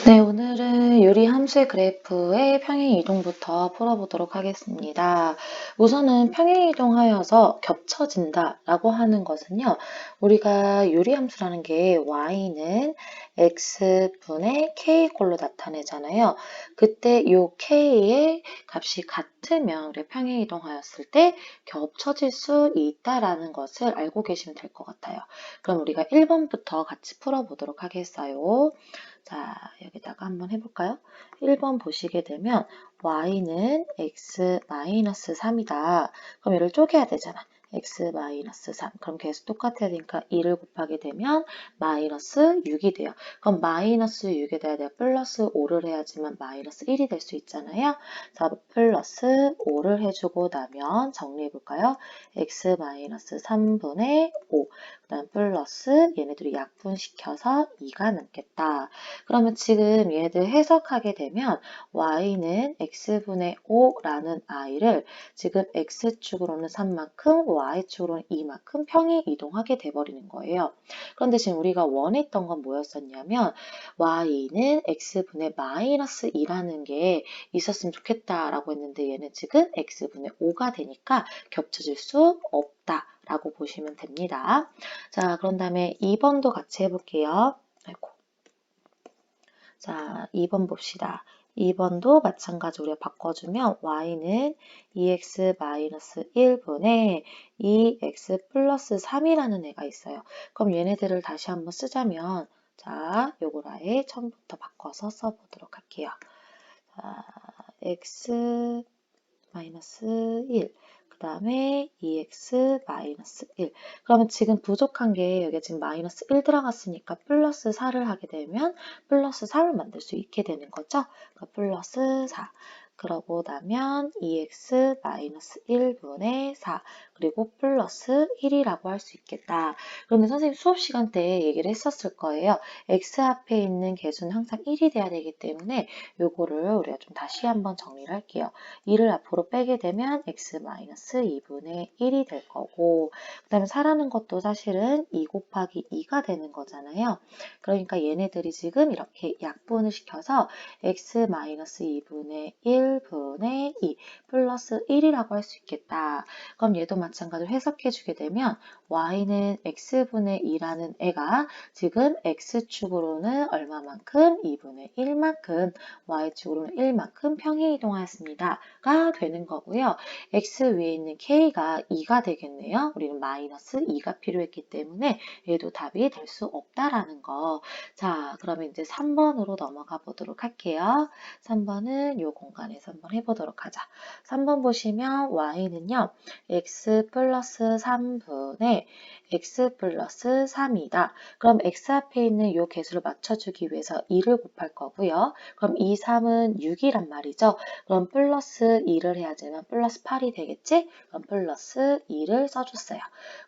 네, 오늘은 유리함수의 그래프의 평행이동부터 풀어보도록 하겠습니다. 우선은 평행이동하여서 겹쳐진다 라고 하는 것은요, 우리가 유리함수라는 게 y는 x분의 k꼴로 나타내잖아요. 그때 이 k의 값이 같으면 우리가 평행이동하였을 때 겹쳐질 수 있다라는 것을 알고 계시면 될 것 같아요. 그럼 우리가 1번부터 같이 풀어보도록 하겠어요. 자, 여기다가 한번 해볼까요? 1번 보시게 되면 y는 x-3이다. 그럼 얘를 쪼개야 되잖아. x-3. 그럼 계속 똑같아야 되니까 2를 곱하게 되면 마이너스 6이 돼요. 그럼 마이너스 6에다 내가 플러스 5를 해야지만 마이너스 1이 될 수 있잖아요. 자, 플러스 5를 해주고 나면 정리해볼까요? x-3분의 5. 그 다음 플러스 얘네들이 약분시켜서 2가 남겠다. 그러면 지금 얘들 해석하게 되면 y는 x분의 5라는 i를 지금 x축으로는 3만큼, y축으로는 2만큼 평행 이동하게 돼버리는 거예요. 그런데 지금 우리가 원했던 건 뭐였었냐면 y는 x분의 마이너스 2라는 게 있었으면 좋겠다라고 했는데 얘는 지금 x분의 5가 되니까 겹쳐질 수 없다. 라고 보시면 됩니다. 자, 그런 다음에 2번도 같이 해볼게요. 아이고. 자, 2번 봅시다. 2번도 마찬가지로 우리가 바꿔주면 y는 2x-1분의 2x 플러스 3이라는 애가 있어요. 그럼 얘네들을 다시 한번 쓰자면 자, 요걸 아예 처음부터 바꿔서 써보도록 할게요. 자, x-1 그 다음에 2x-1 그러면 지금 부족한 게 여기 지금 마이너스 1 들어갔으니까 플러스 4를 하게 되면 플러스 4를 만들 수 있게 되는 거죠. 그러니까 플러스 4 그러고 나면 2x-1분의 4 그리고 플러스 1이라고 할 수 있겠다. 그러면 선생님 수업 시간 때 얘기를 했었을 거예요. x 앞에 있는 개수는 항상 1이 돼야 되기 때문에 요거를 우리가 좀 다시 한번 정리를 할게요. 2를 앞으로 빼게 되면 x-2분의 1이 될 거고 그 다음에 4라는 것도 사실은 2 곱하기 2가 되는 거잖아요. 그러니까 얘네들이 지금 이렇게 약분을 시켜서 x-2분의 1분의 2 플러스 1이라고 할 수 있겠다. 그럼 얘도 마찬가지로 해석해 주게 되면 y는 x분의 2라는 애가 지금 x축으로는 얼마만큼? 2분의 1만큼 y축으로는 1만큼 평행이동하였습니다. 가 되는 거고요. x 위에 있는 k가 2가 되겠네요. 우리는 마이너스 2가 필요했기 때문에 얘도 답이 될 수 없다라는 거. 자, 그러면 이제 3번으로 넘어가 보도록 할게요. 3번은 이 공간에서 한번 해보도록 하자. 3번 보시면 y는요. x 플러스 3분의 x 플러스 3이다. 그럼 x 앞에 있는 이 개수를 맞춰주기 위해서 2를 곱할 거고요. 그럼 2, 3은 6이란 말이죠. 그럼 플러스 2를 해야지만 플러스 8이 되겠지? 그럼 플러스 2를 써줬어요.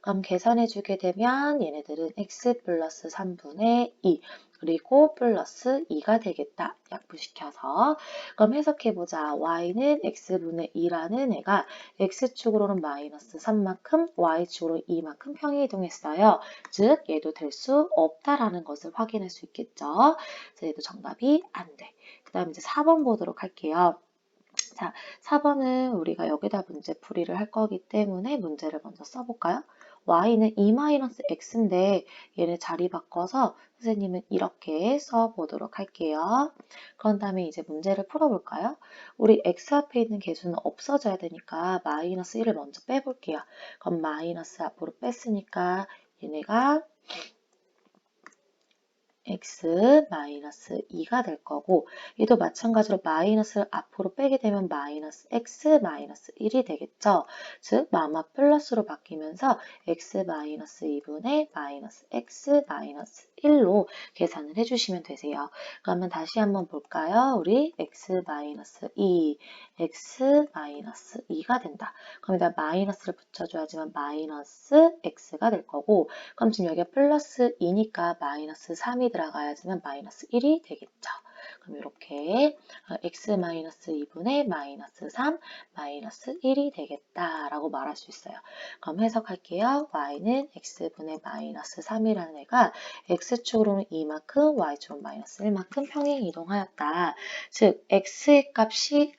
그럼 계산해주게 되면 얘네들은 x 플러스 3분의 2 그리고 플러스 2가 되겠다. 약분시켜서. 그럼 해석해보자. y는 x분의 2라는 애가 x축으로는 마이너스 3만큼, y축으로 2만큼 평행이동했어요. 즉 얘도 될 수 없다라는 것을 확인할 수 있겠죠. 그래서 얘도 정답이 안 돼. 그 다음 이제 4번 보도록 할게요. 자, 4번은 우리가 여기다 문제 풀이를 할 거기 때문에 문제를 먼저 써볼까요? y는 2-x인데 얘네 자리 바꿔서 선생님은 이렇게 써보도록 할게요. 그런 다음에 이제 문제를 풀어볼까요? 우리 x 앞에 있는 개수는 없어져야 되니까 마이너스 1을 먼저 빼볼게요. 그럼 마이너스 앞으로 뺐으니까 얘네가 x-2가 될 거고 얘도 마찬가지로 마이너스를 앞으로 빼게 되면 마이너스 x-1이 되겠죠. 즉 마마 플러스로 바뀌면서 x-2분의 마이너스 x-1로 계산을 해주시면 되세요. 그러면 다시 한번 볼까요? 우리 x-2, x-2가 된다. 그럼 일단 마이너스를 붙여줘야지만 마이너스 x가 될 거고 그럼 지금 여기가 플러스 2니까 마이너스 3이 들어가야지만 마이너스 1이 되겠죠. 그럼 이렇게 x-2분의 마이너스 3, 마이너스 1이 되겠다라고 말할 수 있어요. 그럼 해석할게요. y는 x분의 마이너스 3이라는 애가 x축으로는 2만큼, y축으로는 마이너스 1만큼 평행 이동하였다. 즉 k의 값이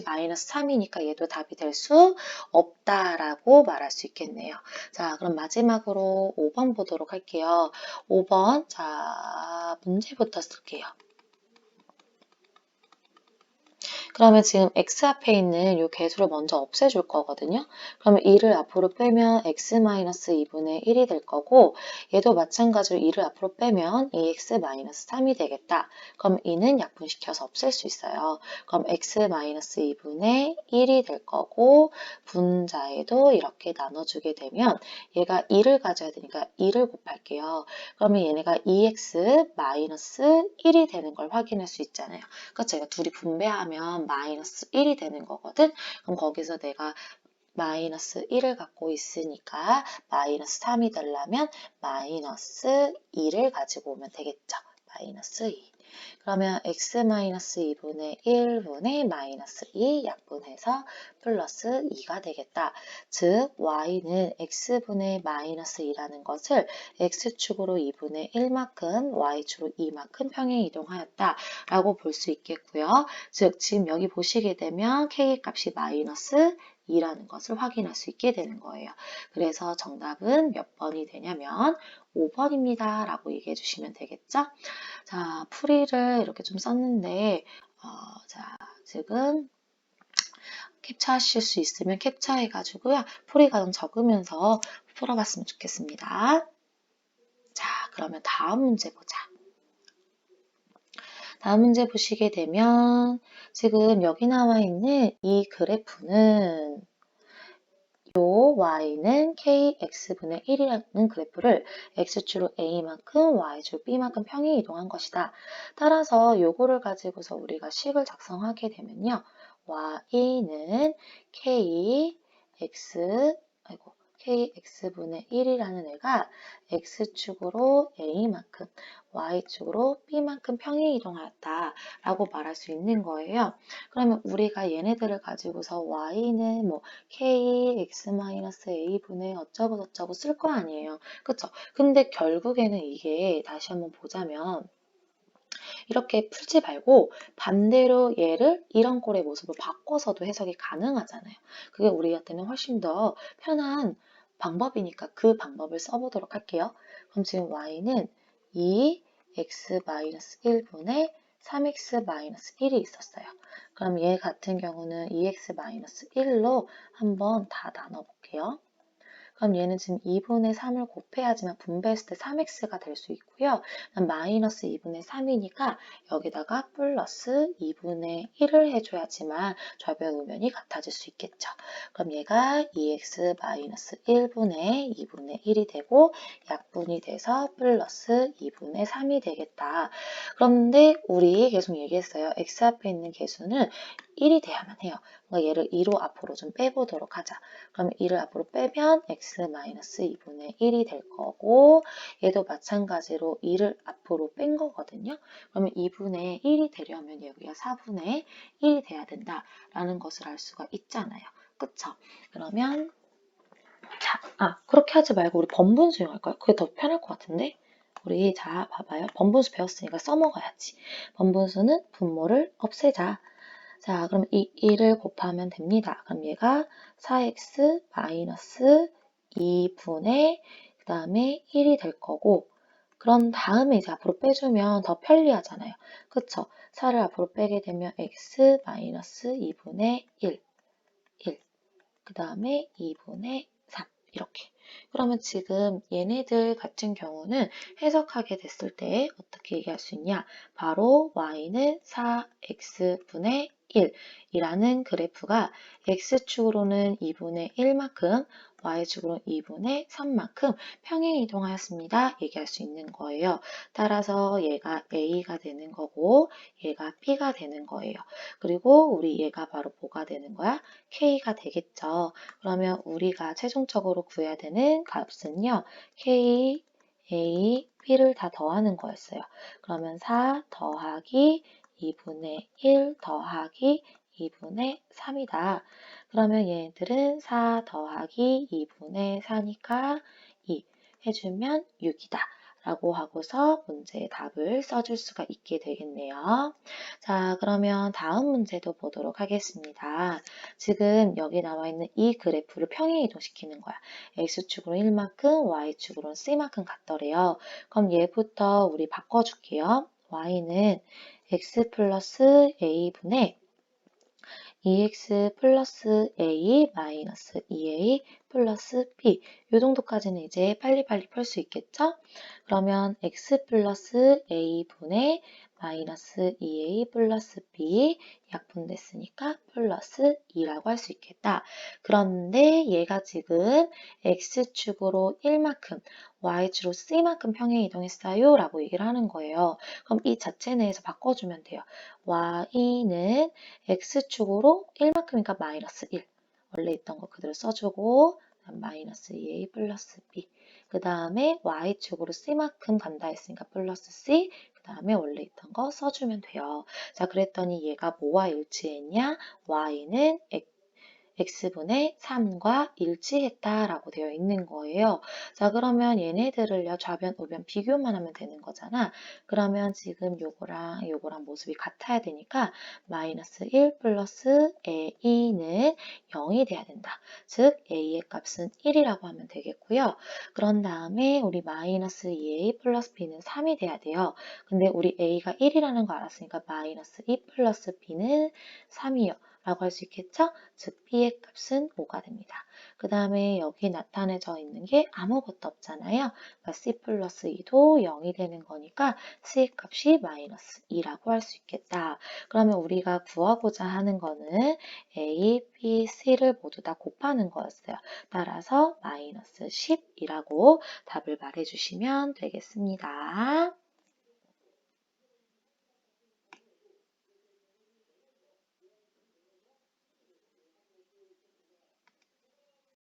마이너스 3이니까 얘도 답이 될 수 없다라고 말할 수 있겠네요. 자, 그럼 마지막으로 5번 보도록 할게요. 5번, 자, 문제부터 쓸게요. 그러면 지금 x 앞에 있는 이 개수를 먼저 없애줄 거거든요. 그러면 2를 앞으로 빼면 x-2분의 1이 될 거고, 얘도 마찬가지로 2를 앞으로 빼면 2x-3이 되겠다. 그럼 2는 약분시켜서 없앨 수 있어요. 그럼 x-2분의 1이 될 거고, 분자에도 이렇게 나눠주게 되면 얘가 2를 가져야 되니까 2를 곱할게요. 그러면 얘네가 2x-1이 되는 걸 확인할 수 있잖아요. 그렇죠? 얘가 둘이 분배하면 마이너스 1이 되는 거거든. 그럼 거기서 내가 마이너스 1을 갖고 있으니까 마이너스 3이 되려면 마이너스 2를 가지고 오면 되겠죠. 마이너스 2. 그러면 x-2분의 1분의 마이너스 2 약분해서 플러스 2가 되겠다. 즉 y는 x분의 마이너스 2라는 것을 x축으로 2분의 1만큼 y축으로 2만큼 평행 이동하였다 라고 볼 수 있겠고요. 즉 지금 여기 보시게 되면 k의 값이 마이너스 2라는 것을 확인할 수 있게 되는 거예요. 그래서 정답은 몇 번이 되냐면 5번입니다 라고 얘기해 주시면 되겠죠. 자, 풀이를 이렇게 좀 썼는데, 자, 지금 캡처하실 수 있으면 캡처해가지고요. 풀이 과정 적으면서 풀어봤으면 좋겠습니다. 자, 그러면 다음 문제 보자. 다음 문제 보시게 되면 지금 여기 나와 있는 이 그래프는 요 y는 kx분의 1이라는 그래프를 x축으로 a만큼 y축으로 b만큼 평행 이동한 것이다. 따라서 요거를 가지고서 우리가 식을 작성하게 되면요. y는 kx분의 1이라는 애가 x축으로 a만큼 y축으로 b만큼 평행 이동하였다 라고 말할 수 있는 거예요. 그러면 우리가 얘네들을 가지고서 y는 뭐 kx-a분의 어쩌고저쩌고 쓸 거 아니에요. 그쵸? 근데 결국에는 이게 다시 한번 보자면 이렇게 풀지 말고 반대로 얘를 이런 꼴의 모습으로 바꿔서도 해석이 가능하잖아요. 그게 우리한테는 훨씬 더 편한 방법이니까 그 방법을 써보도록 할게요. 그럼 지금 y는 2x-1분의 3x-1이 있었어요. 그럼 얘 같은 경우는 2x-1로 한번 다 나눠볼게요. 그럼 얘는 지금 2분의 3을 곱해야지만 분배했을 때 3x가 될 수 있고요. 마이너스 2분의 3이니까 여기다가 플러스 2분의 1을 해줘야지만 좌변 우변이 같아질 수 있겠죠. 그럼 얘가 2x 마이너스 1분의 2분의 1이 되고 약분이 돼서 플러스 2분의 3이 되겠다. 그런데 우리 계속 얘기했어요. x 앞에 있는 개수는 1이 돼야만 해요. 그러니까 얘를 2로 앞으로 좀 빼보도록 하자. 그럼 2를 앞으로 빼면 x-2분의 1이 될 거고 얘도 마찬가지로 2를 앞으로 뺀 거거든요. 그러면 2분의 1이 되려면 여기가 4분의 1이 돼야 된다라는 것을 알 수가 있잖아요. 그쵸? 그러면 자, 그렇게 하지 말고 우리 번분수 이용할까요? 그게 더 편할 것 같은데? 우리 자 봐봐요. 번분수 배웠으니까 써먹어야지. 번분수는 분모를 없애자. 자, 그럼 이 1을 곱하면 됩니다. 그럼 얘가 4x 마이너스 2분의 그 다음에 1이 될 거고 그런 다음에 이제 앞으로 빼주면 더 편리하잖아요. 그쵸? 4를 앞으로 빼게 되면 x 마이너스 2분의 1, 그 다음에 2분의 3 이렇게. 그러면 지금 얘네들 같은 경우는 해석하게 됐을 때 어떻게 얘기할 수 있냐? 바로 y는 4x분의 1이라는 그래프가 x축으로는 2분의 1만큼 y축으로는 2분의 3만큼 평행 이동하였습니다. 얘기할 수 있는 거예요. 따라서 얘가 a가 되는 거고 얘가 b가 되는 거예요. 그리고 우리 얘가 바로 뭐가 되는 거야? k가 되겠죠. 그러면 우리가 최종적으로 구해야 되는 값은요. k, a, B를 다 더하는 거였어요. 그러면 4 더하기 2분의 1 더하기 2분의 3이다. 그러면 얘네들은 4 더하기 2분의 4니까 2 해주면 6이다. 라고 하고서 문제의 답을 써줄 수가 있게 되겠네요. 자, 그러면 다음 문제도 보도록 하겠습니다. 지금 여기 나와 있는 이 그래프를 평행 이동시키는 거야. X축으로 1만큼, Y축으로는 C만큼 같더래요. 그럼 얘부터 우리 바꿔줄게요. Y는 X 플러스 A분의 2x 플러스 a 마이너스 2a 플러스 b 이 정도까지는 이제 빨리빨리 풀 수 있겠죠? 그러면 x 플러스 a분의 마이너스 2a 플러스 b 약분됐으니까 플러스 2라고 할 수 있겠다. 그런데 얘가 지금 x축으로 1만큼 y축으로 c만큼 평행 이동했어요 라고 얘기를 하는 거예요. 그럼 이 자체 내에서 바꿔주면 돼요. y는 x축으로 1만큼이니까 마이너스 1. 원래 있던 거 그대로 써주고 마이너스 2a 플러스 b. 그 다음에 y축으로 c만큼 간다 했으니까 플러스 c. 그 다음에 원래 있던 거 써주면 돼요. 자, 그랬더니 얘가 뭐와 일치했냐? y는 x분의 3과 일치했다라고 되어 있는 거예요. 자, 그러면 얘네들을요, 좌변, 우변 비교만 하면 되는 거잖아. 그러면 지금 요거랑 모습이 같아야 되니까 마이너스 1 플러스 a는 0이 돼야 된다. 즉, a의 값은 1이라고 하면 되겠고요. 그런 다음에 우리 마이너스 2a 플러스 b는 3이 돼야 돼요. 근데 우리 a가 1이라는 거 알았으니까 마이너스 2 플러스 b는 3이요. 라고 할 수 있겠죠? 즉 B의 값은 5가 됩니다. 그 다음에 여기 나타내져 있는 게 아무것도 없잖아요. 그러니까 C 플러스 2도 0이 되는 거니까 C의 값이 마이너스 2라고 할 수 있겠다. 그러면 우리가 구하고자 하는 거는 A, B, C를 모두 다 곱하는 거였어요. 따라서 마이너스 10이라고 답을 말해주시면 되겠습니다.